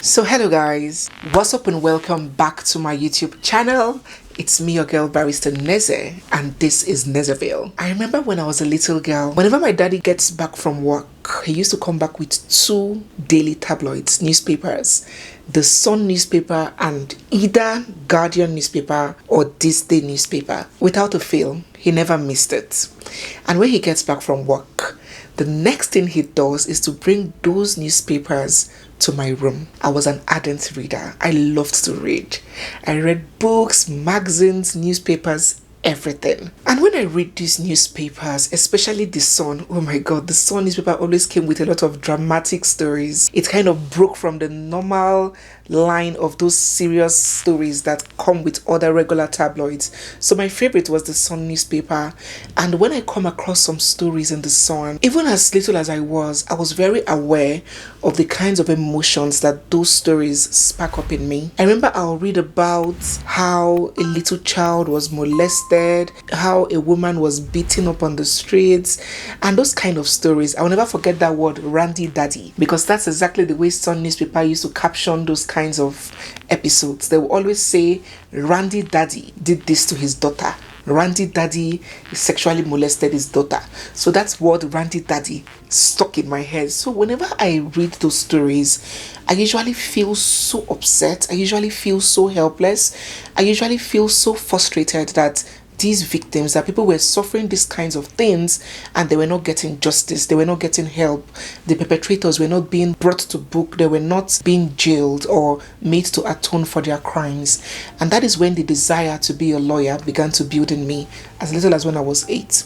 So hello guys, what's up and welcome back to my YouTube channel. It's me, your girl barrister Neze, and this is Nezeville. I remember when I was a little girl, whenever my daddy gets back from work, he used to come back with two daily tabloids, newspapers, the Sun newspaper and either Guardian newspaper or This Day newspaper. Without a fail, he never missed it. And when he gets back from work, the next thing he does is to bring those newspapers to my room. I was an ardent reader. I loved to read. I read books, magazines, newspapers, everything. And when I read these newspapers, especially the Sun, oh my god, the Sun newspaper always came with a lot of dramatic stories. It kind of broke from the normal line of those serious stories that come with other regular tabloids. So my favorite was the Sun newspaper. And when I come across some stories in the Sun, even as little as I was very aware of the kinds of emotions that those stories spark up in me. I remember I'll read about how a little child was molested, how a woman was beaten up on the streets, and those kind of stories. I'll never forget that word, Randy Daddy, because that's exactly the way Sun newspaper used to caption those kinds of episodes. They will always say, Randy Daddy did this to his daughter. Randy Daddy sexually molested his daughter. So that's what Randy Daddy stuck in my head. So whenever I read those stories, I usually feel so upset. I usually feel so helpless. I usually feel so frustrated that these victims, that people were suffering these kinds of things and they were not getting justice, they were not getting help, the perpetrators were not being brought to book, they were not being jailed or made to atone for their crimes. And that is when the desire to be a lawyer began to build in me, as little as when I was 8.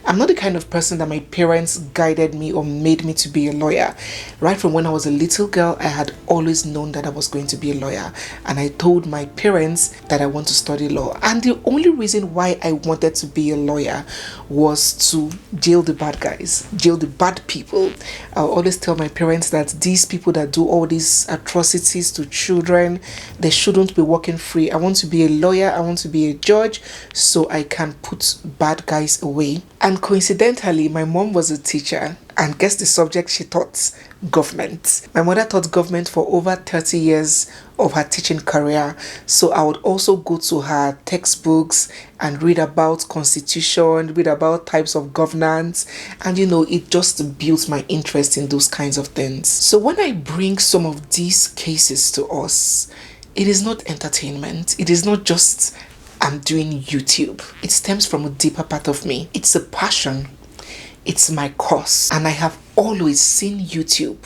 I'm not the kind of person that my parents guided me or made me to be a lawyer. Right from when I was a little girl, I had always known that I was going to be a lawyer. And I told my parents that I want to study law. And the only reason why I wanted to be a lawyer was to jail the bad guys, jail the bad people. I'll always tell my parents that these people that do all these atrocities to children, they shouldn't be walking free. I want to be a lawyer, I want to be a judge, so I can put bad guys away. And coincidentally, my mom was a teacher, and guess the subject she taught? Government. My mother taught government for over 30 years of her teaching career, so I would also go to her textbooks and read about constitution, read about types of governance, and it just built my interest in those kinds of things. So when I bring some of these cases to us, it is not entertainment. It is not just I'm doing YouTube. It stems from a deeper part of me. It's a passion. It's my cause. And I have always seen YouTube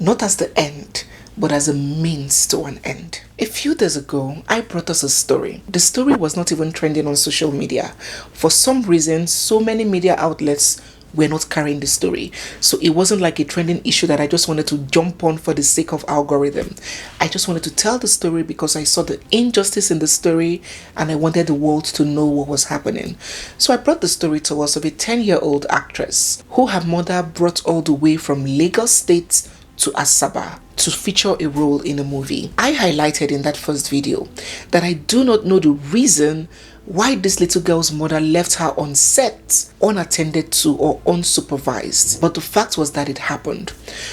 not as the end, but as a means to an end. A few days ago, I brought us a story. The story was not even trending on social media. For some reason, so many media outlets were not carrying the story. So it wasn't like a trending issue that I just wanted to jump on for the sake of algorithm. I just wanted to tell the story because I saw the injustice in the story and I wanted the world to know what was happening. So I brought the story to us of a 10-year-old actress who her mother brought all the way from Lagos State to Asaba to feature a role in a movie. I highlighted in that first video that I do not know the reason why this little girl's mother left her on set, unattended to or unsupervised. But the fact was that it happened.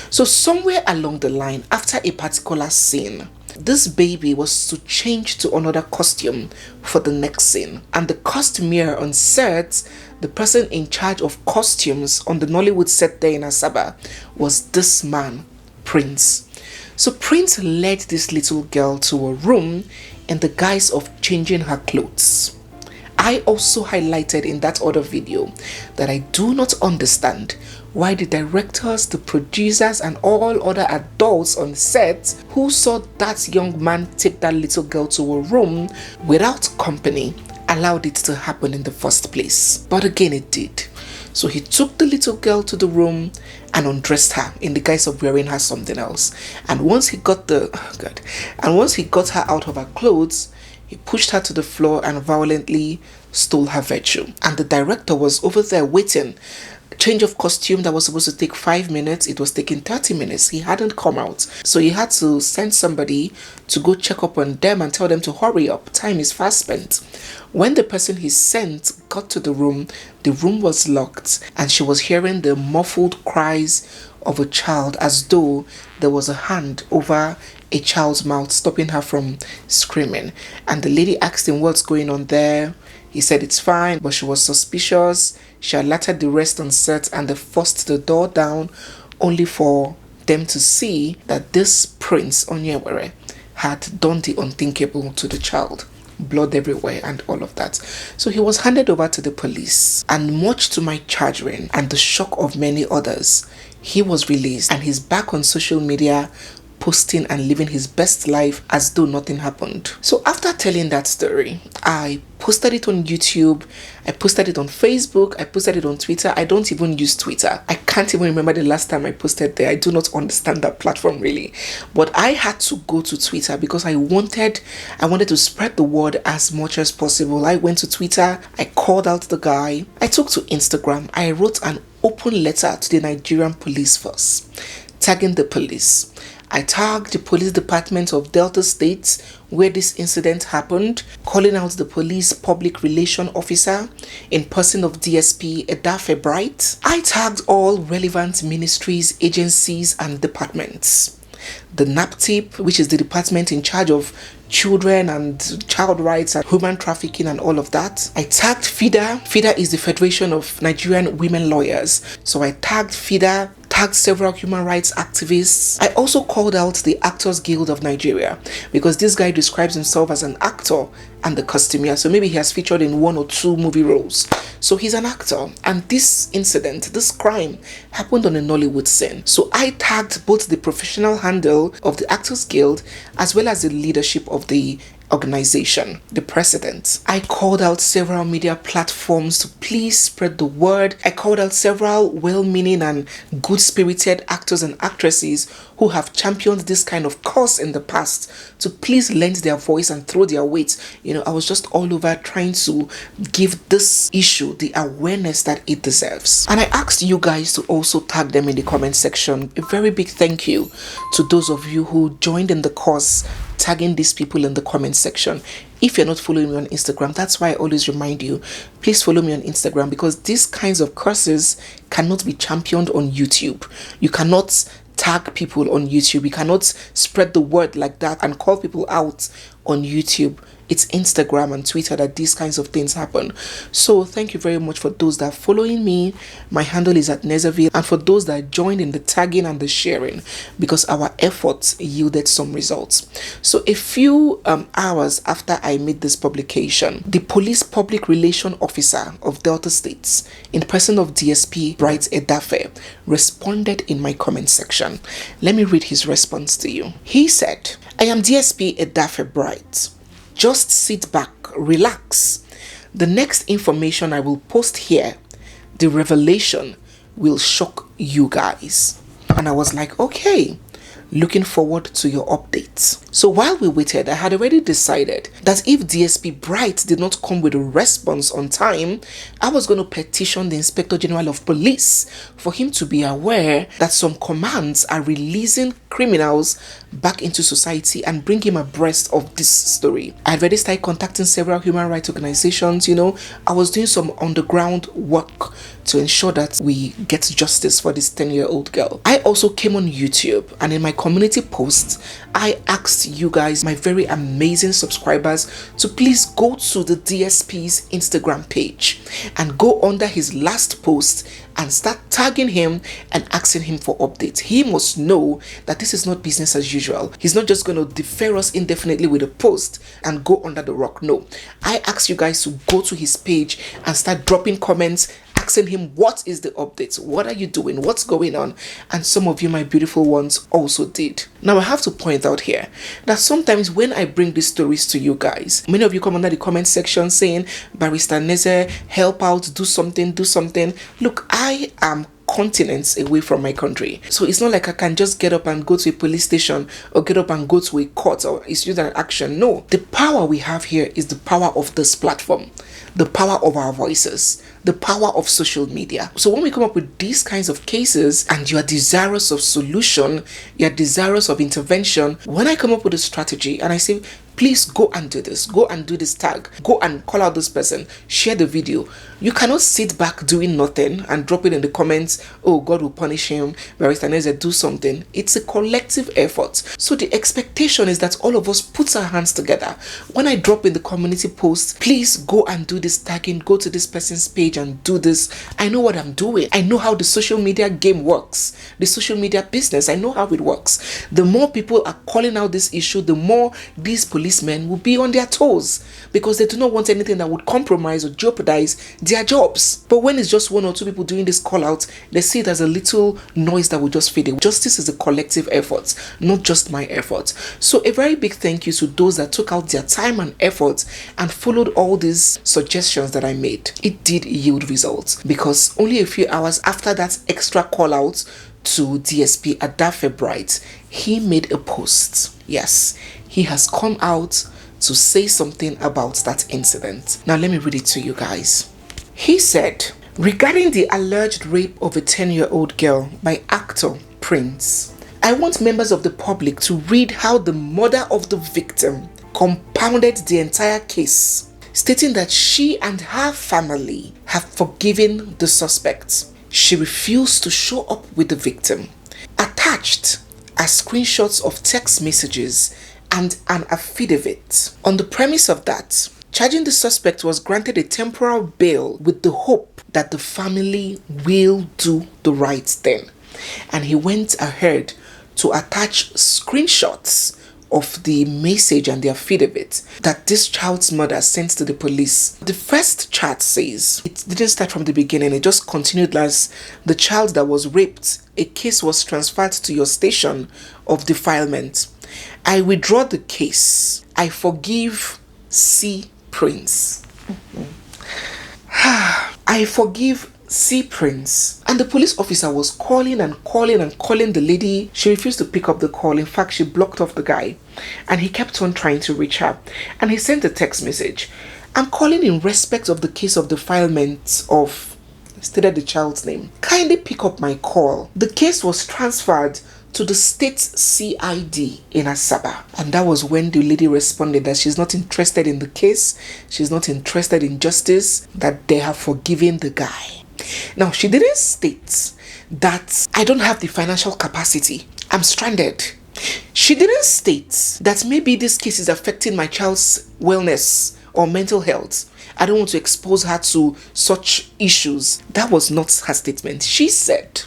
So somewhere along the line, after a particular scene, this baby was to change to another costume for the next scene. And the costumier on set, the person in charge of costumes on the Nollywood set there in Asaba, was this man, Prince. So Prince led this little girl to a room in the guise of changing her clothes. I also highlighted in that other video that I do not understand why the directors, the producers, and all other adults on set who saw that young man take that little girl to a room without company allowed it to happen in the first place. But again, it did. So he took the little girl to the room and undressed her in the guise of wearing her something else. And once he got her out of her clothes, he pushed her to the floor and violently stole her virtue. And the director was over there waiting. Change of costume that was supposed to take 5 minutes, it was taking 30 minutes. He hadn't come out. So he had to send somebody to go check up on them and tell them to hurry up. Time is fast spent. When the person he sent got to the room was locked and she was hearing the muffled cries of a child as though there was a hand over a child's mouth, stopping her from screaming. And the lady asked him what's going on there. He said it's fine, but she was suspicious. She alerted the rest on set and they forced the door down, only for them to see that this prince, Onyenwere, had done the unthinkable to the child. Blood everywhere and all of that. So he was handed over to the police, and much to my chagrin and the shock of many others, he was released and he's back on social media, posting and living his best life as though nothing happened. So after telling that story, I posted it on YouTube, I posted it on Facebook, I posted it on Twitter. I don't even use Twitter. I can't even remember the last time I posted there. I do not understand that platform really. But I had to go to Twitter because I wanted to spread the word as much as possible. I went to Twitter, I called out the guy, I took to Instagram, I wrote an open letter to the Nigerian police force, tagging the police. I tagged the police department of Delta State where this incident happened, calling out the police public relation officer in person of DSP Edafe Bright. I tagged all relevant ministries, agencies and departments. The NAPTIP, which is the department in charge of children and child rights and human trafficking and all of that. I tagged FIDA. FIDA is the Federation of Nigerian Women Lawyers. So I tagged FIDA, tagged several human rights activists. I also called out the Actors Guild of Nigeria because this guy describes himself as an actor and the costumier. So maybe he has featured in 1 or 2 movie roles. So he's an actor. And this incident, this crime happened on a Nollywood scene. So I tagged both the professional handle of the Actors Guild as well as the leadership of the organization, the president. I called out several media platforms to please spread the word. I called out several well-meaning and good-spirited actors and actresses who have championed this kind of cause in the past to please lend their voice and throw their weight. I was just all over trying to give this issue the awareness that it deserves. And I asked you guys to also tag them in the comment section. A very big thank you to those of you who joined in the cause, tagging these people in the comment section. If you're not following me on Instagram, that's why I always remind you, please follow me on Instagram, because these kinds of causes cannot be championed on YouTube. You cannot tag people on YouTube. You cannot spread the word like that and call people out on YouTube. It's Instagram and Twitter that these kinds of things happen. So thank you very much for those that are following me. My handle is at Nezeville, and for those that joined in the tagging and the sharing, because our efforts yielded some results. So a few hours after I made this publication, the police public relation officer of Delta States, in person of DSP Bright Edafe, responded in my comment section. Let me read his response to you. He said, "I am DSP Edafe Bright. Just sit back, relax. The next information I will post here, the revelation, will shock you guys." And I was like, okay, looking forward to your updates. So while we waited, I had already decided that if DSP Bright did not come with a response on time, I was going to petition the Inspector General of Police for him to be aware that some commands are releasing criminals back into society and bring him abreast of this story. I already started contacting several human rights organizations. I was doing some underground work to ensure that we get justice for this 10-year-old girl. I also came on YouTube, and in my community posts, I asked you guys, my very amazing subscribers, to please go to the DSP's Instagram page and go under his last post and start tagging him and asking him for updates. He must know that this is not business as usual. He's not just going to defer us indefinitely with a post and go under the rock. No, I asked you guys to go to his page and start dropping comments, asking him what is the updates, what are you doing, what's going on. And some of you, my beautiful ones, also did. Now I have to point out here that sometimes when I bring these stories to you guys, many of you come under the comment section saying, Barrister Neze, help out, do something. Look, I am continents away from my country, so it's not like I can just get up and go to a police station or get up and go to a court or issue an action. No, the power we have here is the power of this platform, the power of our voices, the power of social media. So when we come up with these kinds of cases and you are desirous of solution, you are desirous of intervention, when I come up with a strategy and I say, please go and do this, go and do this tag, go and call out this person, share the video. You cannot sit back doing nothing and drop it in the comments, oh, God will punish him, Barrister Neze, do something. It's a collective effort. So the expectation is that all of us put our hands together. When I drop in the community post, please go and do this tagging, go to this person's page and do this. I know what I'm doing. I know how the social media game works, the social media business. I know how it works. The more people are calling out this issue, the more these policemen will be on their toes, because they do not want anything that would compromise or jeopardize their jobs. But when it's just one or two people doing this call out, they see it as a little noise that will just fade away. Justice is a collective effort, not just my effort. So a very big thank you to those that took out their time and effort and followed all these suggestions that I made. It did yield results, because only a few hours after that extra call out to DSP Adafe Bright, he made a post. Yes, he has come out to say something about that incident. Now let me read it to you guys. He said, regarding the alleged rape of a 10-year-old girl by actor Prince, I want members of the public to read how the mother of the victim compounded the entire case, stating that she and her family have forgiven the suspect. She refused to show up with the victim. Attached are screenshots of text messages and an affidavit. On the premise of that, charging the suspect was granted a temporal bail with the hope that the family will do the right thing. And he went ahead to attach screenshots of the message and the affidavit that this child's mother sent to the police. The first chat says, it didn't start from the beginning, it just continued as the child that was raped, a case was transferred to your station of defilement. I withdraw the case. I forgive C. Prince. I forgive C. Prince. And the police officer was calling the lady. She refused to pick up the call. In fact, she blocked off the guy. And he kept on trying to reach her. And he sent a text message. I'm calling in respect of the case of defilement of, stated the child's name. Kindly pick up my call. The case was transferred to the state CID in Asaba. And that was when the lady responded that she's not interested in the case. She's not interested in justice. That they have forgiven the guy. Now, she didn't state that I don't have the financial capacity. I'm stranded. She didn't state that maybe this case is affecting my child's wellness or mental health. I don't want to expose her to such issues. That was not her statement. She said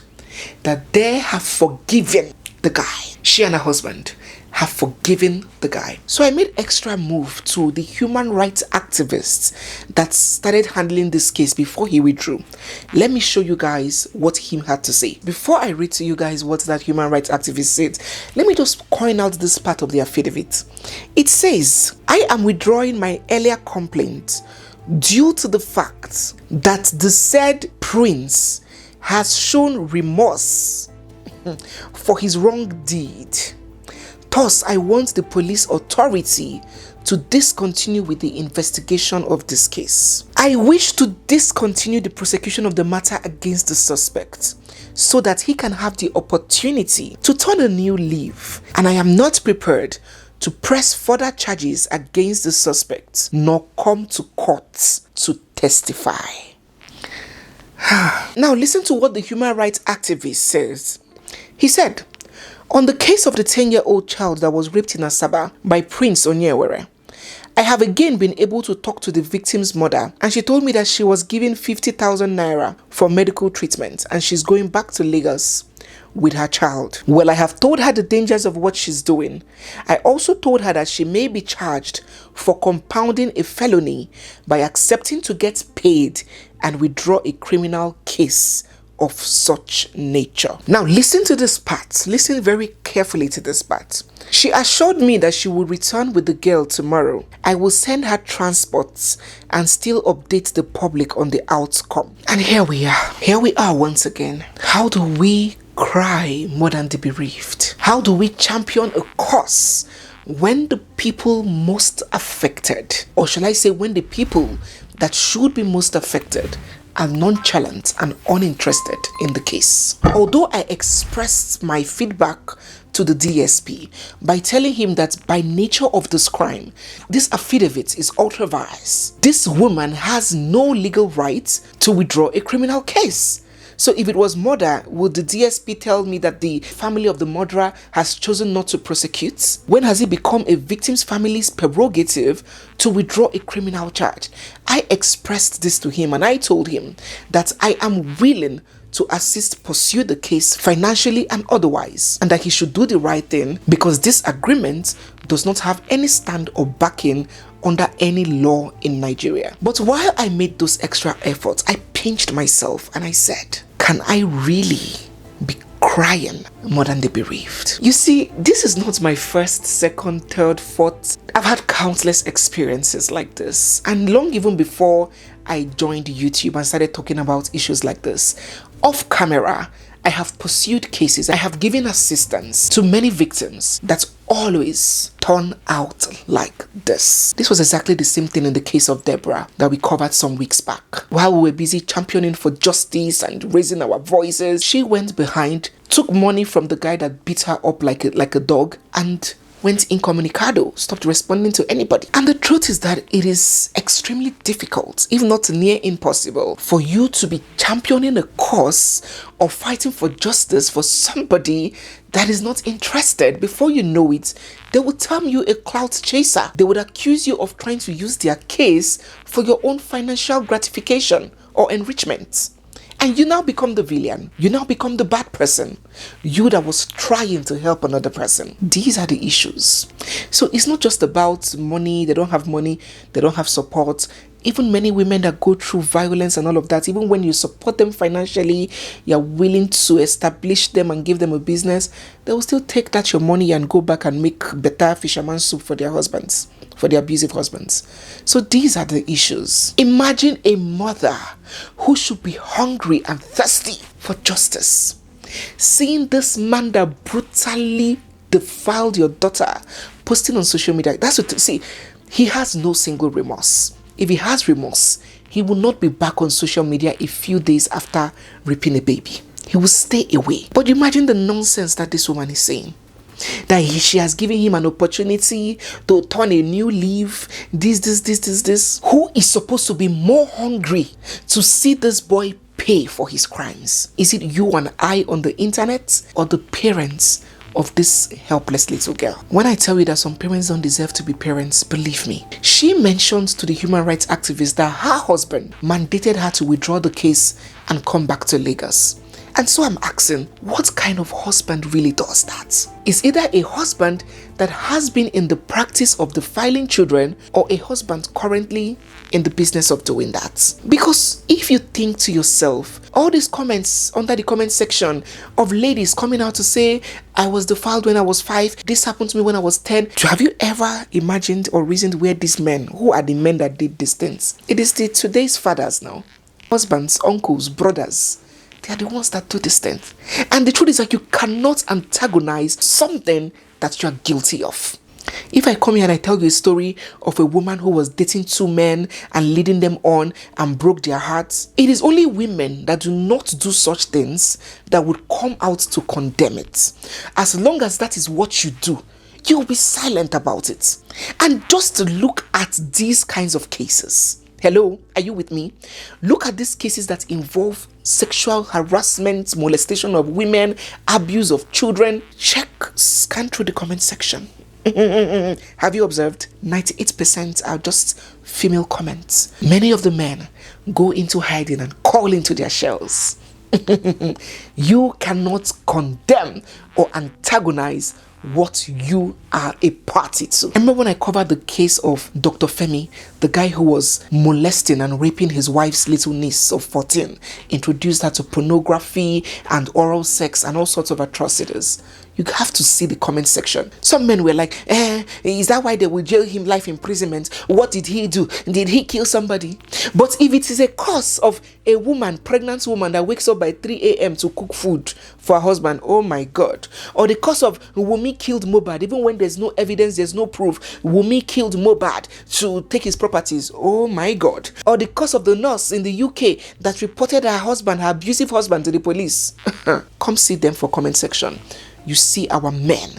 that they have forgiven the guy. She and her husband have forgiven the guy. So I made extra move to the human rights activists that started handling this case before he withdrew. Let me show you guys what he had to say. Before I read to you guys what that human rights activist said, let me just point out this part of the affidavit. It says, I am withdrawing my earlier complaint due to the fact that the said Prince has shown remorse for his wrong deed. Thus, I want the police authority to discontinue with the investigation of this case. I wish to discontinue the prosecution of the matter against the suspect so that he can have the opportunity to turn a new leaf. And I am not prepared to press further charges against the suspect nor come to court to testify. Now listen to what the human rights activist says. He said, on the case of the 10-year-old child that was raped in Asaba by Prince Onyenwere, I have again been able to talk to the victim's mother, and she told me that she was given 50,000 naira for medical treatment and she's going back to Lagos with her child. Well, I have told her the dangers of what she's doing. I also told her that she may be charged for compounding a felony by accepting to get paid and withdraw a criminal case of such nature. Now listen to this part. Listen very carefully to this part. She assured me that she will return with the girl tomorrow. I will send her transports and still update the public on the outcome. And here we are. Here we are once again. How do we cry more than the bereaved? How do we champion a cause when the people most affected, or shall I say when the people that should be most affected, are nonchalant and uninterested in the case? Although I expressed my feedback to the DSP by telling him that by nature of this crime, this affidavit is ultra vires. This woman has no legal right to withdraw a criminal case. So if it was murder, would the DSP tell me that the family of the murderer has chosen not to prosecute? When has it become a victim's family's prerogative to withdraw a criminal charge? I expressed this to him and I told him that I am willing to assist pursue the case financially and otherwise, and that he should do the right thing because this agreement does not have any stand or backing under any law in Nigeria. But while I made those extra efforts, I pinched myself and I said, can I really be crying more than the bereaved? You see, this is not my first, second, third, fourth. I've had countless experiences like this, and long even before I joined YouTube and started talking about issues like this, off camera, I have pursued cases, I have given assistance to many victims that always turn out like this. This was exactly the same thing in the case of Deborah that we covered some weeks back. While we were busy championing for justice and raising our voices, she went behind, took money from the guy that beat her up like a dog, and went incommunicado, stopped responding to anybody. And the truth is that it is extremely difficult, if not near impossible, for you to be championing a cause or fighting for justice for somebody that is not interested. Before you know it, they will term you a clout chaser. They would accuse you of trying to use their case for your own financial gratification or enrichment. And you now become the villain. You now become the bad person. You that was trying to help another person. These are the issues. So it's not just about money. They don't have money. They don't have support. Even many women that go through violence and all of that, even when you support them financially, you're willing to establish them and give them a business, they will still take that your money and go back and make better fisherman soup for their husbands, for their abusive husbands. So these are the issues. Imagine a mother who should be hungry and thirsty for justice, seeing this man that brutally defiled your daughter posting on social media. That's what, see, he has no single remorse. If he has remorse, he will not be back on social media a few days after raping a baby. He will stay away. But imagine the nonsense that this woman is saying. That she has given him an opportunity to turn a new leaf. This. Who is supposed to be more hungry to see this boy pay for his crimes? Is it you and I on the internet, or the parents of this helpless little girl? When I tell you that some parents don't deserve to be parents, believe me. She mentioned to the human rights activist that her husband mandated her to withdraw the case and come back to Lagos. And so I'm asking, what kind of husband really does that? Is either a husband that has been in the practice of defiling children, or a husband currently in the business of doing that? Because if you think to yourself, all these comments under the comment section of ladies coming out to say, I was defiled when I was 5, this happened to me when I was 10. Have you ever imagined or reasoned where these men, who are the men that did these things? It is today's fathers now. Husbands, uncles, brothers. They are the ones that do this thing. And the truth is that you cannot antagonize something that you are guilty of. If I come here and I tell you a story of a woman who was dating 2 men and leading them on and broke their hearts, it is only women that do not do such things that would come out to condemn it. As long as that is what you do, you will be silent about it. And just to look at these kinds of cases. Hello, are you with me? Look at these cases that involve sexual harassment, molestation of women, abuse of children. Scan through the comment section. Have you observed? 98% are just female comments. Many of the men go into hiding and crawl into their shells. You cannot condemn or antagonize what you are a party to. Remember when I covered the case of Dr. Femi, the guy who was molesting and raping his wife's little niece of 14, introduced her to pornography and oral sex and all sorts of atrocities? You have to see the comment section. Some men were like, is that why they will jail him life imprisonment? What did he do? Did he kill somebody? But if it is a cause of a woman, pregnant woman that wakes up by 3 a.m. to cook food for her husband, oh my God. Or the cause of Wumi killed Mohbad, even when there's no evidence, there's no proof, Wumi killed Mohbad to take his properties, oh my God. Or the cause of the nurse in the UK that reported her husband, her abusive husband, to the police. Come see them for comment section. you see our men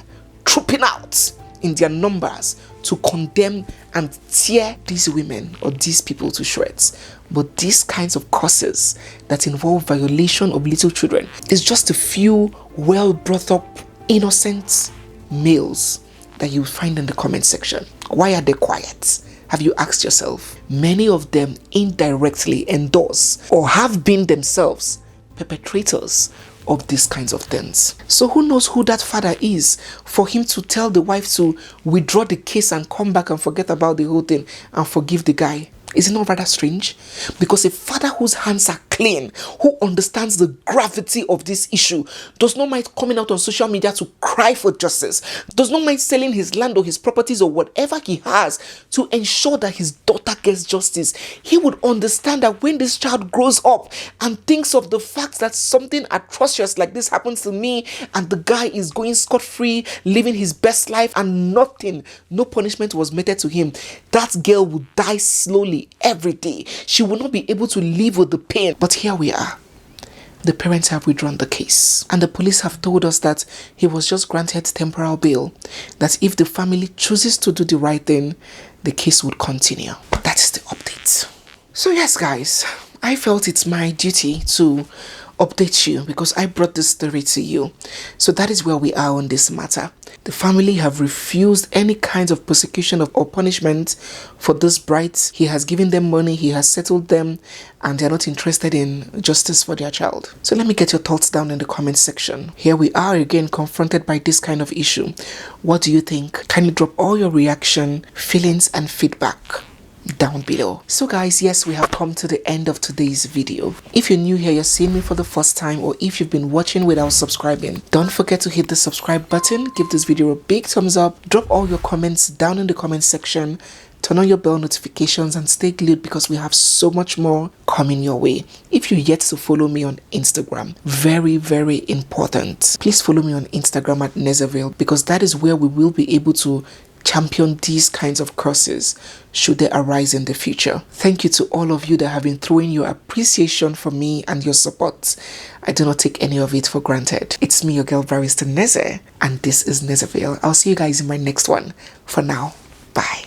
trooping out in their numbers to condemn and tear these women or these people to shreds. But these kinds of causes that involve violation of little children is just a few well brought up innocent males that you find in the comment section. Why are they quiet? Have you asked yourself? Many of them indirectly endorse or have been themselves perpetrators of these kinds of things. So who knows who that father is for him to tell the wife to withdraw the case and come back and forget about the whole thing and forgive the guy? Is it not rather strange? Because a father whose hands are clean, who understands the gravity of this issue, does not mind coming out on social media to cry for justice, does not mind selling his land or his properties or whatever he has to ensure that his daughter gets justice. He would understand that when this child grows up and thinks of the fact that something atrocious like this happens to me and the guy is going scot-free, living his best life and no punishment was meted to him, that girl will die slowly every day. She will not be able to live with the pain. But here we are. The parents have withdrawn the case and the police have told us that he was just granted temporal bail, that if the family chooses to do the right thing, the case would continue. That is the update. So yes guys, I felt it's my duty to update you because I brought this story to you. So that is where we are on this matter. The family have refused any kinds of persecution or punishment for this bride. He has given them money, he has settled them, and they're not interested in justice for their child. So let me get your thoughts down in the comment section. Here we are again confronted by this kind of issue. What do you think? Kindly drop all your reaction, feelings, and feedback down below. So guys, yes, we have come to the end of today's video. If you're new here, you're seeing me for the first time, or if you've been watching without subscribing, don't forget to hit the subscribe button, give this video a big thumbs up, drop all your comments down in the comment section, turn on your bell notifications, and stay glued because we have so much more coming your way. If you're yet to follow me on Instagram, very important, please follow me on Instagram at Nezeville, because that is where we will be able to champion these kinds of causes should they arise in the future. Thank you to all of you that have been throwing your appreciation for me and your support. I do not take any of it for granted. It's me, your girl Barrister Neze, and this is Nezeville. I'll see you guys in my next one. For now, bye.